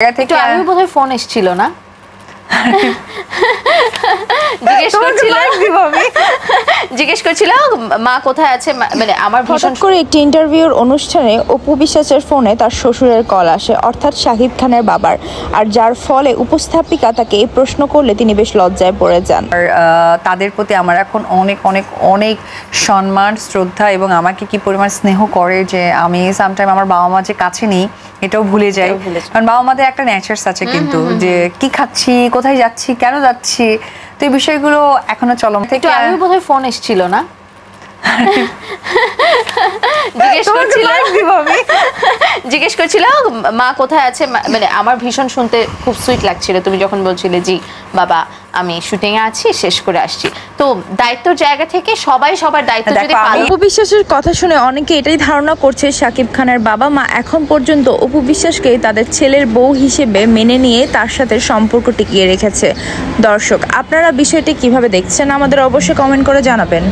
একটু আগে বোধহয় ফোন এসেছিল না? জিজ্ঞেস করছিল মা কোথায় আছে, মানে আমার হঠাৎ করে একটি ইন্টারভিউর অনুষ্ঠানে অপু বিশ্বাসের ফোনে তার শ্বশুরের কল আসে, অর্থাৎ শাকিব খানের বাবার, আর যার ফলে উপস্থাপিকা তাকে এই প্রশ্ন করলে তিনি বেশ লজ্জায় পড়ে যান। আর তাদের প্রতি আমার এখন অনেক অনেক অনেক সম্মান, শ্রদ্ধা এবং আমাকে কি পরিমাণ স্নেহ করে যে আমি সামটাইম আমার বাবা মা যে কাছে নেই এটাও ভুলে যাই। কারণ বাবা মাদের একটা নেচার্স আছে কিন্তু যে কি খাচ্ছি, কোথায় যাচ্ছি, কেন যাচ্ছি, তো এই বিষয়গুলো এখনো চলমান। একটু আগে বোধহয় ফোন এসেছিল না? জিজ্ঞেস করছিল মা কোথায় আছে, মানে আমার ভীষণ শুনতে খুব সুইট লাগছিল তুমি যখন বলছিলে জি বাবা আমি শুটিং এ আছি, শেষ করে আসছি। তো দায়িত্বের জায়গা থেকে সবাই সবার দায়িত্ব যদি পালন। অপু বিশ্বাসের কথা শুনে অনেকে এটাই ধারণা করছে শাকিব খানের বাবা মা এখন পর্যন্ত অপু বিশ্বাসকে তাদের ছেলের বউ হিসেবে মেনে নিয়ে তার সাথে সম্পর্ক টিকিয়ে রেখেছে। দর্শক, আপনারা বিষয়টি কিভাবে দেখছেন আমাদের অবশ্যই কমেন্ট করে জানাবেন।